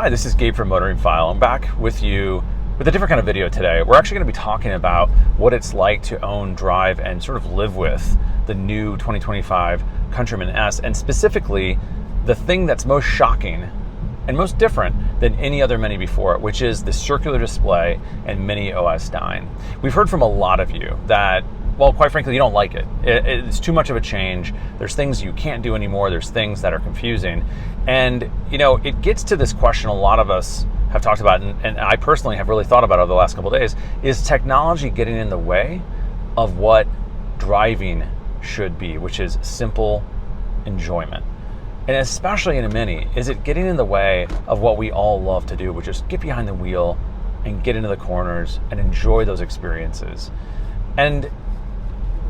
Hi, this is Gabe from MotoringFile. I'm back with you with a different kind of video today. We're actually going to be talking about what it's like to own, drive, and sort of live with the new 2025 Countryman S, and specifically the thing that's most shocking and most different than any other Mini before it, which is the circular display and Mini OS 9. We've heard from a lot of you that, well, quite frankly, you don't like it. It's too much of a change. There's things you can't do anymore. There's things that are confusing. And, you know, it gets to this question a lot of us have talked about, and I personally have really thought about over the last couple of days, is technology getting in the way of what driving should be, which is simple enjoyment? And especially in a Mini, is it getting in the way of what we all love to do, which is get behind the wheel and get into the corners and enjoy those experiences? And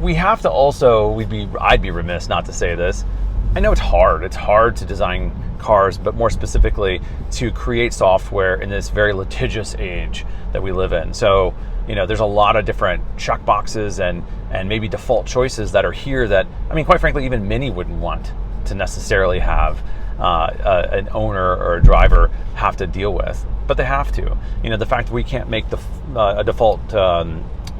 we have to also, I'd be remiss not to say this. I know it's hard. It's hard to design cars, but more specifically to create software in this very litigious age that we live in. So, you know, there's a lot of different check boxes and maybe default choices that are here that, I mean, quite frankly, even Mini wouldn't want to necessarily have an owner or a driver have to deal with, but they have to. You know, the fact that we can't make a default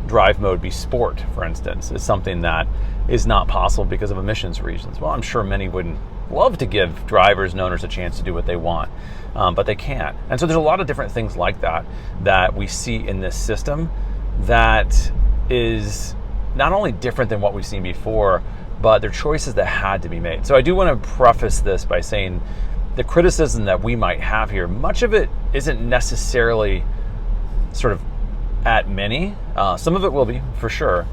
drive mode be sport, for instance, is something that is not possible because of emissions reasons. Well, I'm sure many wouldn't love to give drivers and owners a chance to do what they want, but they can't. And so there's a lot of different things like that we see in this system that is not only different than what we've seen before, but they're choices that had to be made. So I do want to preface this by saying the criticism that we might have here, much of it isn't necessarily sort of at Mini. Some of it will be, for sure.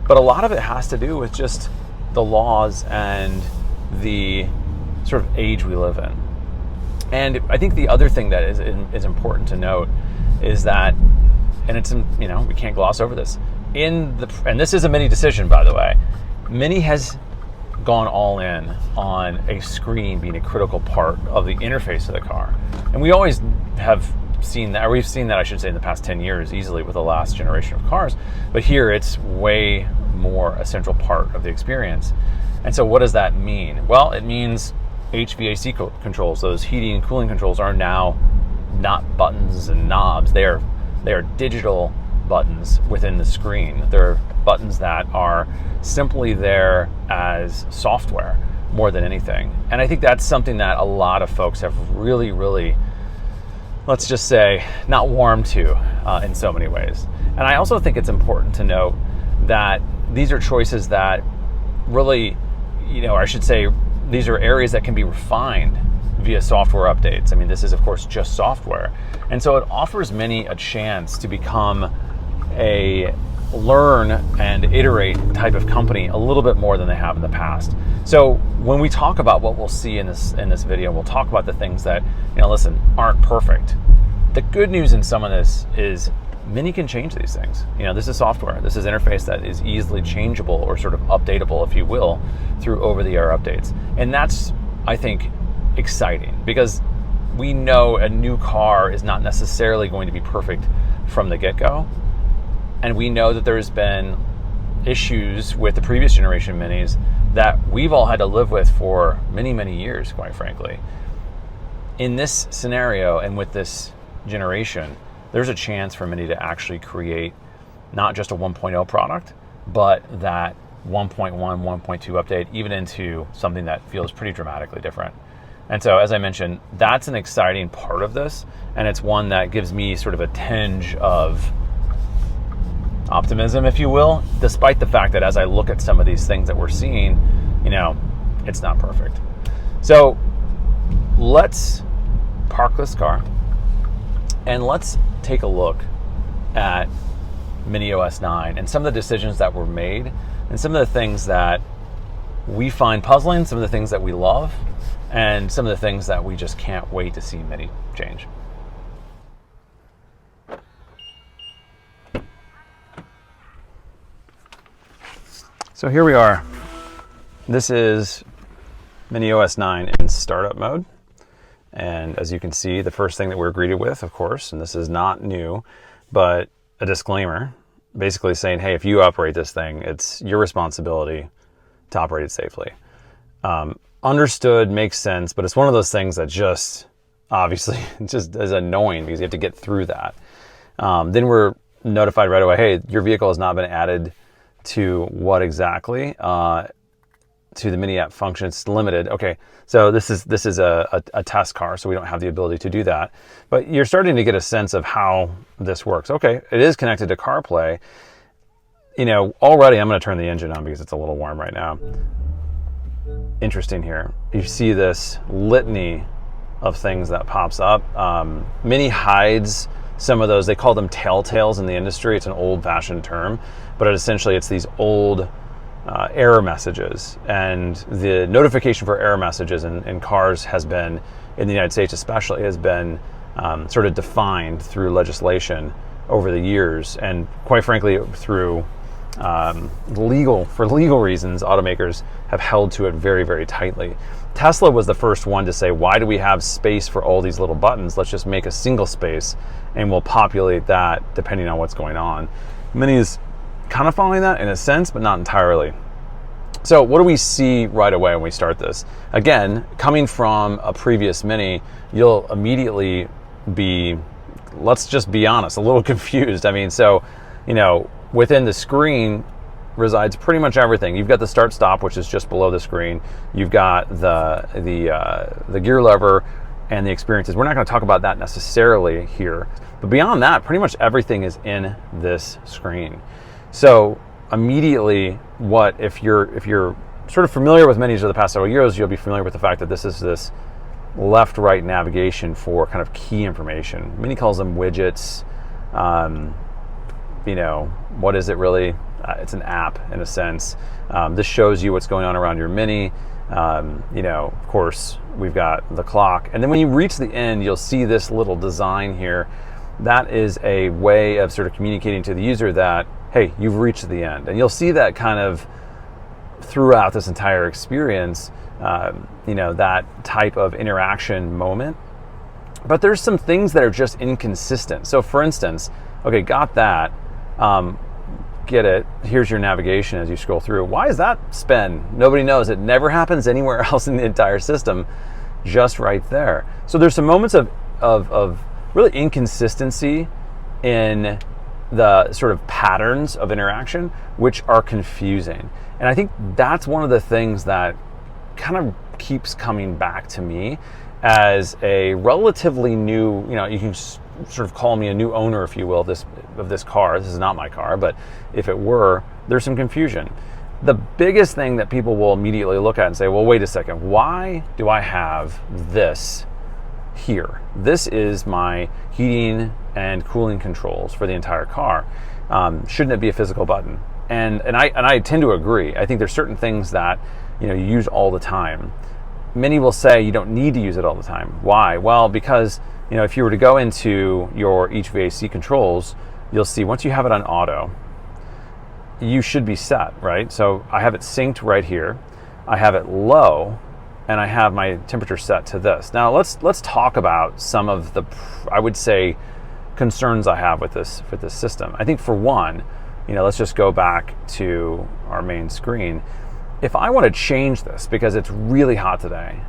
But a lot of it has to do with just the laws and the sort of age we live in. And I think the other thing that is important to note is that, and it's, you know, we can't gloss over this, and this is a Mini decision, by the way, Mini has gone all in on a screen being a critical part of the interface of the car. And we always have seen that, or we've seen that, I should say, in the past 10 years easily with the last generation of cars. But here it's way more a central part of the experience. And so what does that mean? Well, it means HBSC controls, those heating and cooling controls, are now not buttons and knobs. They are digital buttons within the screen. They're buttons that are simply there as software more than anything. And I think that's something that a lot of folks have really, really, let's just say, not warmed to in so many ways. And I also think it's important to note that these are choices that really, you know, I should say, these are areas that can be refined via software updates. I mean, this is, of course, just software. And so it offers Mini a chance to become a learn and iterate type of company a little bit more than they have in the past. So when we talk about what we'll see in this video, we'll talk about the things that, you know, listen, aren't perfect. The good news in some of this is Mini can change these things. You know, this is software. This is interface that is easily changeable or sort of updatable, if you will, through over-the-air updates. And that's, I think, exciting because we know a new car is not necessarily going to be perfect from the get-go. And we know that there's been issues with the previous generation Minis that we've all had to live with for many, many years, quite frankly. In this scenario and with this generation, there's a chance for Mini to actually create not just a 1.0 product, but that 1.1, 1.2 update, even into something that feels pretty dramatically different. And so, as I mentioned, that's an exciting part of this, and it's one that gives me sort of a tinge of optimism, if you will, despite the fact that as I look at some of these things that we're seeing, you know, it's not perfect. So let's park this car and let's take a look at Mini OS 9 and some of the decisions that were made and some of the things that we find puzzling, some of the things that we love, and some of the things that we just can't wait to see Mini change. So here we are. This is Mini OS 9 in startup mode. And as you can see, the first thing that we're greeted with, of course, and this is not new, but a disclaimer basically saying, hey, if you operate this thing, it's your responsibility to operate it safely. Understood, makes sense, but it's one of those things that just obviously. It just is annoying because you have to get through that. Then we're notified right away, hey, your vehicle has not been added to what exactly? To the mini app function. It's limited. Okay, so this is a test car, so we don't have the ability to do that. But you're starting to get a sense of how this works. Okay, it is connected to CarPlay. Already I'm going to turn the engine on because it's a little warm right now. Interesting here. You see this litany of things that pops up. Mini hides some of those. They call them telltales in the industry. It's an old-fashioned term, but it's these old error messages, and the notification for error messages in cars has been, in the United States especially, has been sort of defined through legislation over the years, and quite frankly through legal reasons. Automakers have held to it very, very tightly. Tesla was the first one to say, why do we have space for all these little buttons? Let's just make a single space and we'll populate that depending on what's going on. Mini is kind of following that in a sense, but not entirely. So what do we see right away when we start this? Again, coming from a previous Mini, you'll immediately be, let's just be honest, a little confused. I mean, so, within the screen resides pretty much everything. You've got the start stop, which is just below the screen. You've got the gear lever and the experiences. We're not going to talk about that necessarily here, but beyond that, pretty much everything is in this screen. So immediately, if you're sort of familiar with Minis over the past several years, you'll be familiar with the fact that this is this left-right navigation for kind of key information. Mini calls them widgets. What is it really? It's an app in a sense. This shows you what's going on around your Mini. Of course, we've got the clock. And then when you reach the end, you'll see this little design here. That is a way of sort of communicating to the user that, hey, you've reached the end. And you'll see that kind of throughout this entire experience, that type of interaction moment. But there's some things that are just inconsistent. So for instance, okay, got that. Get it. Here's your navigation as you scroll through. Why is that spin? Nobody knows. It never happens anywhere else in the entire system, just right there. So there's some moments of really inconsistency in the sort of patterns of interaction, which are confusing. And I think that's one of the things that kind of keeps coming back to me as a relatively new, you can sort of call me a new owner, if you will, of this car. This is not my car, but if it were, there's some confusion. The biggest thing that people will immediately look at and say, well, wait a second, why do I have this here? This is my heating and cooling controls for the entire car. Shouldn't it be a physical button? And I tend to agree. I think there's certain things that you use all the time. Many will say you don't need to use it all the time. Why? Well, because if you were to go into your HBSC controls, you'll see once you have it on auto, you should be set, right? So I have it synced right here. I have it low, and I have my temperature set to this. Now let's talk about some of the, I would say, concerns I have with this system. I think for one, let's just go back to our main screen. If I want to change this because it's really hot today,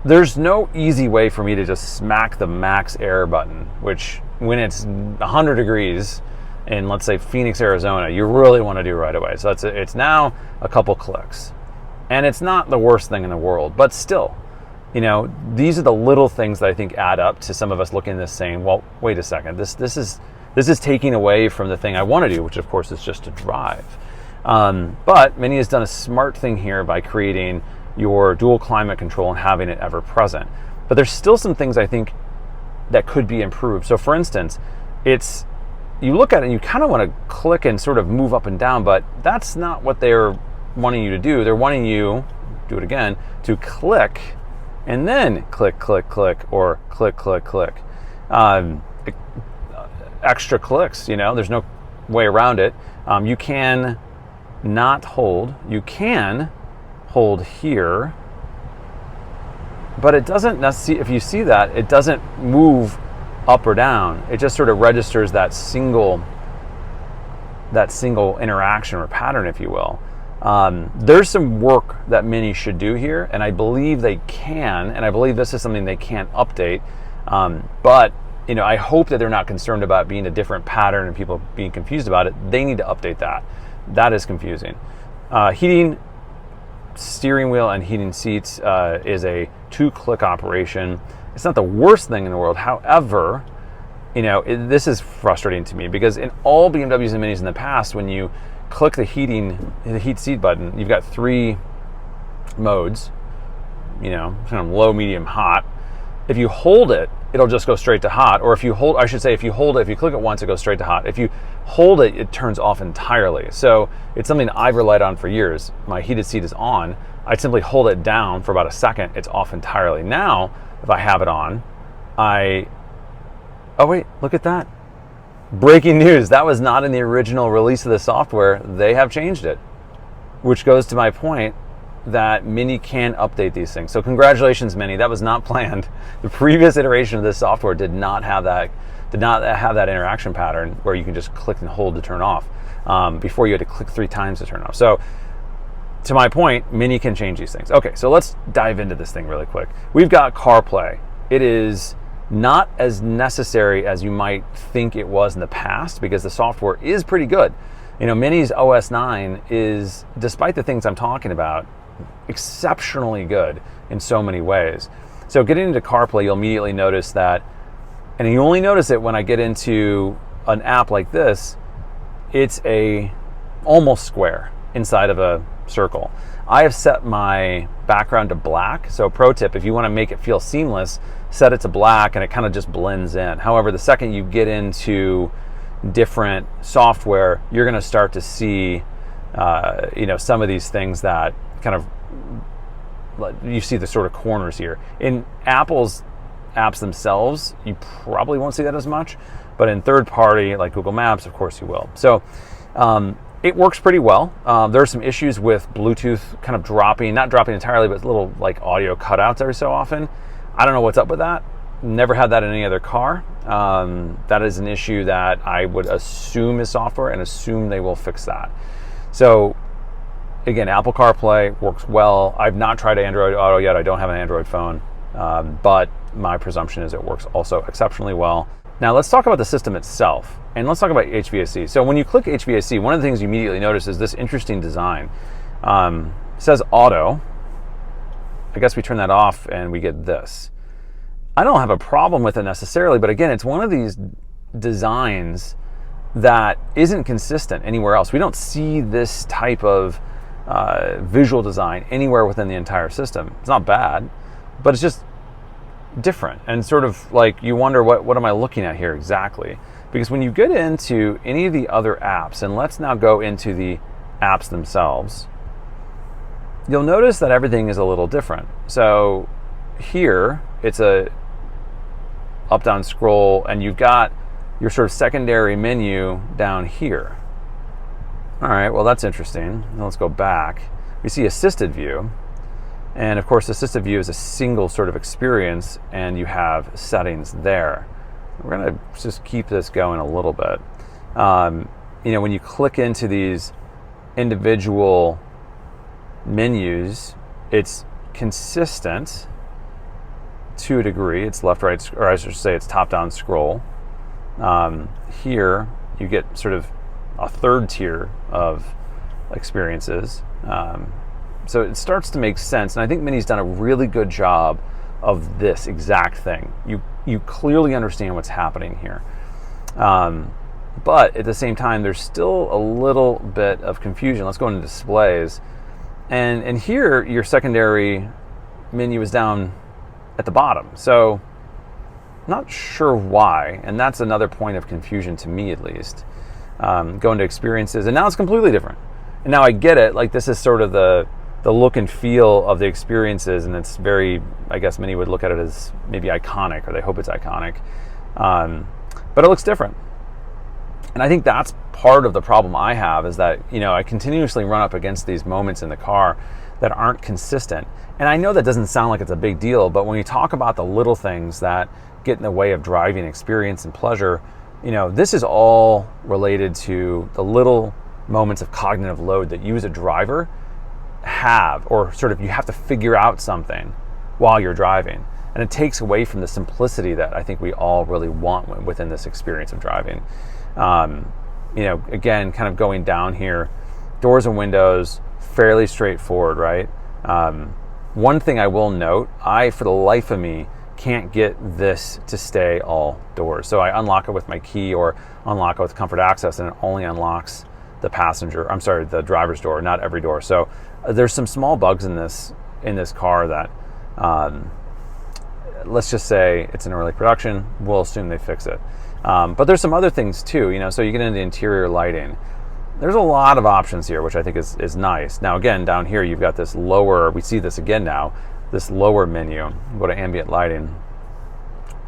there's no easy way for me to just smack the max air button, which when it's 100 degrees in, let's say, Phoenix, Arizona, you really want to do right away. So it's now a couple clicks. And it's not the worst thing in the world, but still, these are the little things that I think add up to some of us looking at this saying, well, wait a second, this is taking away from the thing I want to do, which of course is just to drive. But Mini has done a smart thing here by creating your dual climate control and having it ever present. But there's still some things I think that could be improved. So for instance, you look at it and you kind of want to click and sort of move up and down, but that's not what they're wanting you to do. They're wanting you, do it again, to click and then click, click, click, or click, click, click. Extra clicks, there's no way around it. You can not hold. You can hold here, but it doesn't necessarily, if you see that, it doesn't move up or down. It just sort of registers that single interaction or pattern, if you will. There's some work that Mini should do here, and I believe they can, and I believe this is something they can update. But I hope that they're not concerned about being a different pattern and people being confused about it. They need to update that. That is confusing. Heating steering wheel and heating seats is a 2-click operation. It's not the worst thing in the world. However, this is frustrating to me because in all BMWs and Minis in the past, when you click the heat seat button, you've got 3 modes, kind of low, medium, hot. If you hold it, it'll just go straight to hot. Or if you click it once, it goes straight to hot. If you hold it, it turns off entirely. So it's something I've relied on for years. My heated seat is on. I simply hold it down for about a second. It's off entirely. Now, if I have it on, oh wait, look at that. Breaking news, that was not in the original release of the software. They have changed it, which goes to my point that Mini can update these things. So congratulations, Mini. That was not planned. The previous iteration of this software did not have that interaction pattern where you can just click and hold to turn off. Before you had to click 3 times to turn off. So to my point, Mini can change these things. Okay, so let's dive into this thing really quick. We've got CarPlay. It is not as necessary as you might think it was in the past because the software is pretty good. Mini's OS 9 is, despite the things I'm talking about, exceptionally good in so many ways. So getting into CarPlay, you'll immediately notice that, and you only notice it when I get into an app like this, it's almost square inside of a circle. I have set my background to black. So pro tip, if you want to make it feel seamless, set it to black and it kind of just blends in. However, the second you get into different software, you're going to start to see some of these things that kind of, you see the sort of corners here. In Apple's apps themselves, you probably won't see that as much, but in third party like Google Maps, of course you will. So it works pretty well. There are some issues with Bluetooth kind of not dropping entirely, but little like audio cutouts every so often. I don't know what's up with that. Never had that in any other car. That is an issue that I would assume is software and assume they will fix that. So again, Apple CarPlay works well. I've not tried Android Auto yet. I don't have an Android phone, but my presumption is it works also exceptionally well. Now let's talk about the system itself, and let's talk about HBSC. So when you click HBSC, one of the things you immediately notice is this interesting design. It says auto. I guess we turn that off and we get this. I don't have a problem with it necessarily, but again, it's one of these designs that isn't consistent anywhere else. We don't see this type of visual design anywhere within the entire system. It's not bad, but it's just different and sort of like you wonder what am I looking at here exactly? Because when you get into any of the other apps, and let's now go into the apps themselves, you'll notice that everything is a little different. So here it's a up down scroll and you've got your sort of secondary menu down here. All right, well that's interesting. Now let's go back. We see assisted view. And of course, assisted view is a single sort of experience and you have settings there. We're gonna just keep this going a little bit. When you click into these individual menus, it's consistent to a degree. It's left, right, or I should say it's top down scroll. Here you get sort of a third tier of experiences. So it starts to make sense, and I think Mini's done a really good job of this exact thing. You clearly understand what's happening here. But at the same time, there's still a little bit of confusion. Let's go into displays. And here, your secondary menu is down at the bottom. So not sure why, and that's another point of confusion to me at least. Go into experiences, and now it's completely different. And now I get it, like this is sort of the look and feel of the experiences, and it's very, I guess many would look at it as maybe iconic, or they hope it's iconic. But it looks different. And I think that's part of the problem I have, is that, I continuously run up against these moments in the car that aren't consistent. And I know that doesn't sound like it's a big deal, but when you talk about the little things that get in the way of driving experience and pleasure, this is all related to the little moments of cognitive load that you as a driver have, or sort of you have to figure out something while you're driving. And it takes away from the simplicity that I think we all really want within this experience of driving. Again, kind of going down here, doors and windows, fairly straightforward, right? One thing I will note, I, for the life of me, can't get this to stay all doors. So I unlock it with my key or unlock it with comfort access, and it only unlocks the driver's door, not every door. So there's some small bugs in this car that, let's just say it's in early production. We'll assume they fix it. But there's some other things too, so you get into interior lighting. There's a lot of options here, which I think is nice. Now, again, down here, you've got this lower, we see this again now, this lower menu. Go to ambient lighting.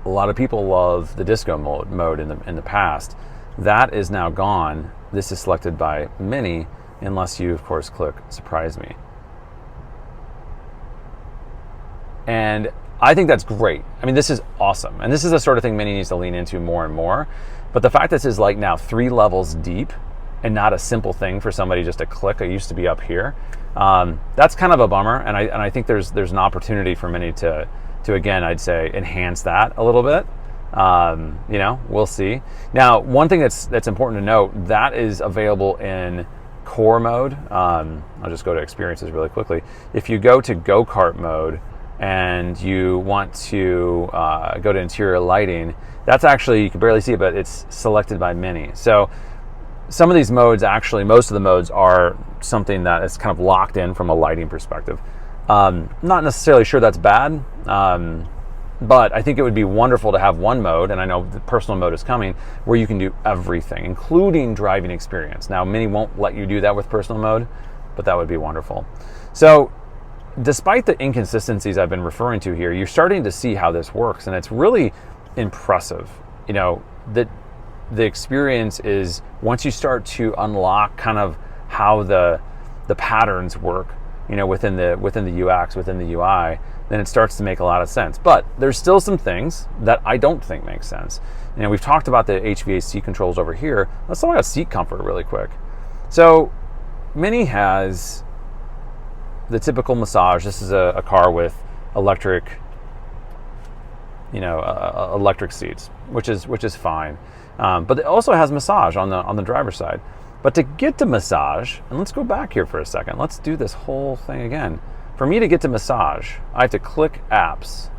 A lot of people love the disco mode in the past. That is now gone. This is selected by many, unless you, of course, click Surprise Me. And I think that's great. I mean, this is awesome. And this is the sort of thing Mini needs to lean into more and more. But the fact that this is like now 3 levels deep and not a simple thing for somebody just to click, it used to be up here. That's kind of a bummer. And I think there's an opportunity for Mini to again, I'd say, enhance that a little bit. We'll see. Now, one thing that's important to note, that is available in core mode. I'll just go to experiences really quickly. If you go to go-kart mode and you want to go to interior lighting, that's actually, you can barely see it, but it's selected by Mini. So some of these modes, actually, most of the modes are something that is kind of locked in from a lighting perspective. Not necessarily sure that's bad, but I think it would be wonderful to have one mode, and I know the personal mode is coming, where you can do everything, including driving experience. Now, Mini won't let you do that with personal mode, but that would be wonderful. So, despite the inconsistencies I've been referring to here, you're starting to see how this works, and it's really impressive. That the experience is, once you start to unlock kind of how the patterns work, within the UX, within the UI, then it starts to make a lot of sense. But there's still some things that I don't think make sense. We've talked about the HBSC controls over here. Let's talk about seat comfort really quick. So Mini has the typical massage. This is a car with electric seats, which is fine. But it also has massage on the driver's side. But to get to massage, and let's go back here for a second. Let's do this whole thing again. For me to get to massage, I have to click apps.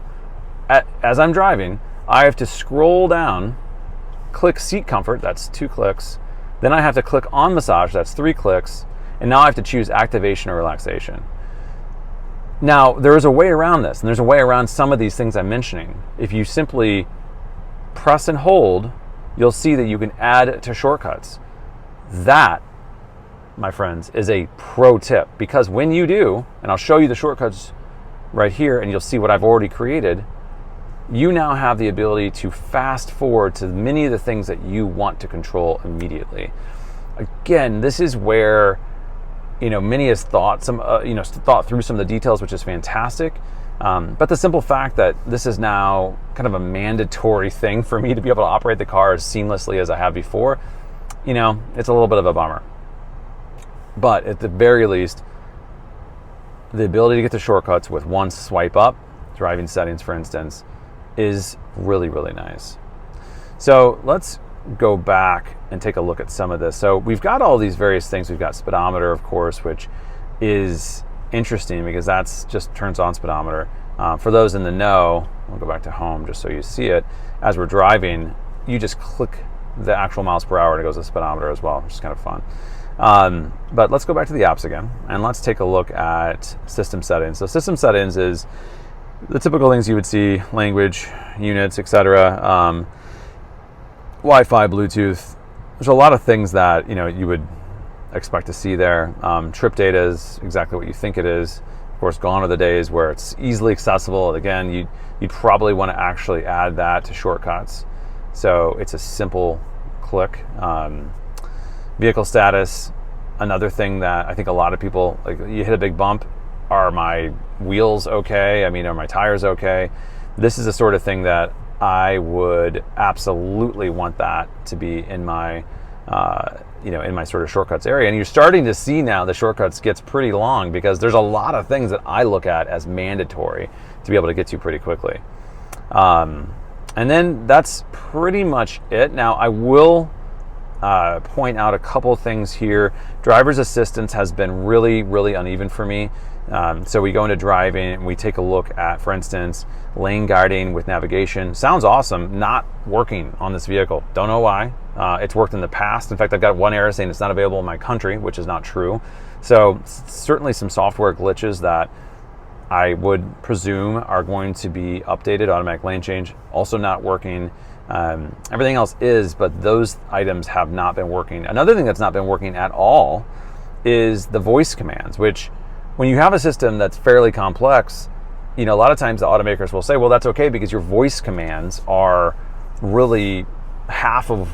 As I'm driving, I have to scroll down, click seat comfort, that's 2 clicks. Then I have to click on massage, that's 3 clicks. And now I have to choose activation or relaxation. Now, there is a way around this, and there's a way around some of these things I'm mentioning. If you simply press and hold, you'll see that you can add to shortcuts. That, my friends, is a pro tip, because when you do, and I'll show you the shortcuts right here, and you'll see what I've already created, you now have the ability to fast forward to many of the things that you want to control immediately. Again, this is where Mini has thought through some of the details, which is fantastic. But the simple fact that this is now kind of a mandatory thing for me to be able to operate the car as seamlessly as I have before, it's a little bit of a bummer. But at the very least, the ability to get the shortcuts with one swipe up, driving settings, for instance, is really, really nice. So let's go back and take a look at some of this. So we've got all these various things. We've got speedometer, of course, which is interesting because that's just turns on speedometer. For those in the know, we'll go back to home just so you see it. As we're driving, you just click the actual miles per hour and it goes to speedometer as well, which is kind of fun. But let's go back to the apps again, and let's take a look at system settings. So system settings is the typical things you would see: language, units, etc. Wi-Fi, Bluetooth. There's a lot of things that you would expect to see there. Trip data is exactly what you think it is. Of course, gone are the days where it's easily accessible. Again, you'd probably want to actually add that to shortcuts. So it's a simple click. Vehicle status, another thing that I think a lot of people, like, you hit a big bump, are my wheels okay? Are my tires okay? This is the sort of thing that I would absolutely want that to be in my in my sort of shortcuts area. And you're starting to see now the shortcuts gets pretty long because there's a lot of things that I look at as mandatory to be able to get to pretty quickly. And then that's pretty much it. Now I will point out a couple things here. Driver's assistance has been really, really uneven for me. So we go into driving and we take a look at, for instance, lane guiding with navigation. Sounds awesome, not working on this vehicle. Don't know why. It's worked in the past. In fact, I've got one error saying it's not available in my country, which is not true. So certainly some software glitches that I would presume are going to be updated. Automatic lane change, also not working. Everything else is, but those items have not been working. Another thing that's not been working at all is the voice commands, which when you have a system that's fairly complex, a lot of times the automakers will say, well, that's okay because your voice commands are really half of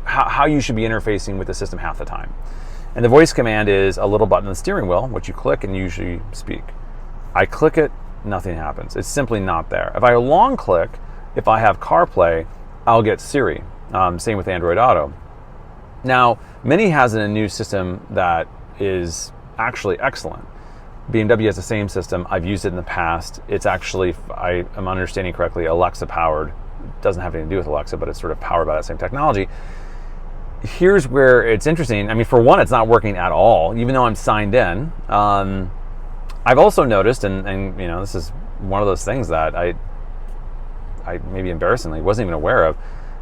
how you should be interfacing with the system half the time. And the voice command is a little button on the steering wheel, which you click and usually speak. I click it, nothing happens. It's simply not there. If I long click, if I have CarPlay, I'll get Siri. Same with Android Auto. Now, Mini has a new system that is actually excellent. BMW has the same system. I've used it in the past. It's actually, if I am understanding correctly, Alexa powered. It doesn't have anything to do with Alexa, but it's sort of powered by that same technology. Here's where it's interesting. I mean, for one, it's not working at all, even though I'm signed in. I've also noticed, and this is one of those things that I maybe embarrassingly wasn't even aware of.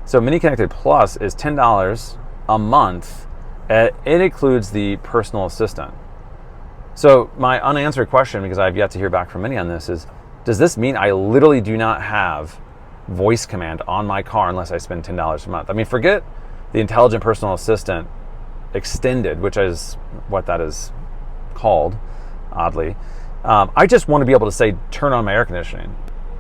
So Mini Connected Plus is $10 a month. It includes the personal assistant. So my unanswered question, because I've yet to hear back from Mini on this, is does this mean I literally do not have voice command on my car unless I spend $10 a month? I mean, forget the intelligent personal assistant extended, which is what that is called, oddly. I just want to be able to say, turn on my air conditioning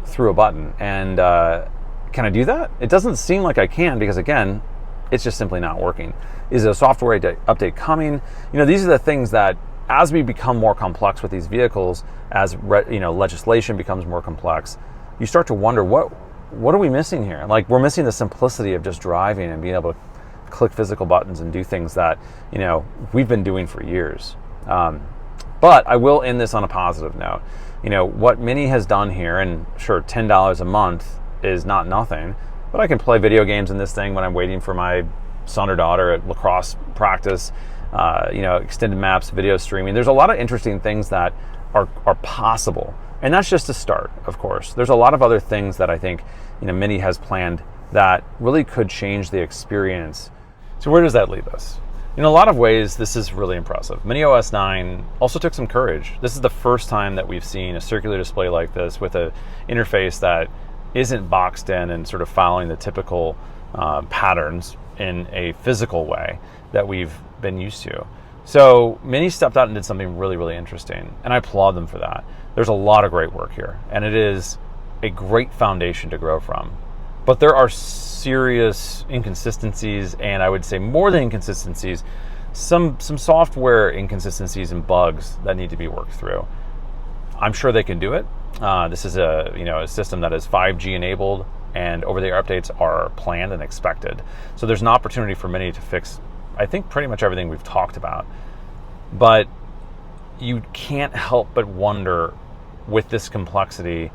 through a button. And can I do that? It doesn't seem like I can because, again, it's just simply not working. Is a software update coming? These are the things that, as we become more complex with these vehicles, as legislation becomes more complex, you start to wonder, what are we missing here? Like, we're missing the simplicity of just driving and being able to click physical buttons and do things that we've been doing for years. But I will end this on a positive note. What Mini has done here, and sure, $10 a month is not nothing, but I can play video games in this thing when I'm waiting for my son or daughter at lacrosse practice, extended maps, video streaming. There's a lot of interesting things that are possible. And that's just a start, of course. There's a lot of other things that I think Mini has planned that really could change the experience. So where does that leave us? In a lot of ways, this is really impressive. Mini OS 9 also took some courage. This is the first time that we've seen a circular display like this with an interface that isn't boxed in and sort of following the typical patterns in a physical way that we've been used to. So Mini stepped out and did something really, really interesting, and I applaud them for that. There's a lot of great work here, and it is a great foundation to grow from. But there are serious inconsistencies, and I would say more than inconsistencies, some software inconsistencies and bugs that need to be worked through. I'm sure they can do it. This is a system that is 5G enabled, and over-the-air updates are planned and expected. So there's an opportunity for Mini to fix, I think, pretty much everything we've talked about. But you can't help but wonder, with this complexity,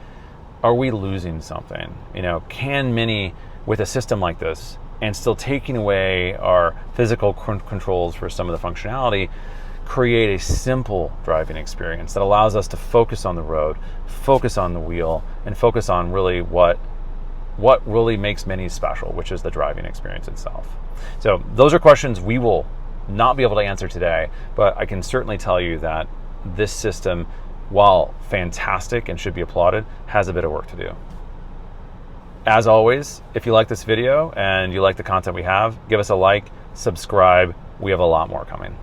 are we losing something? Can Mini, with a system like this, and still taking away our physical controls for some of the functionality, create a simple driving experience that allows us to focus on the road, focus on the wheel, and focus on really what really makes Mini special, which is the driving experience itself. So those are questions we will not be able to answer today, but I can certainly tell you that this system, while fantastic and should be applauded, has a bit of work to do. As always, if you like this video and you like the content we have, give us a like, subscribe. We have a lot more coming.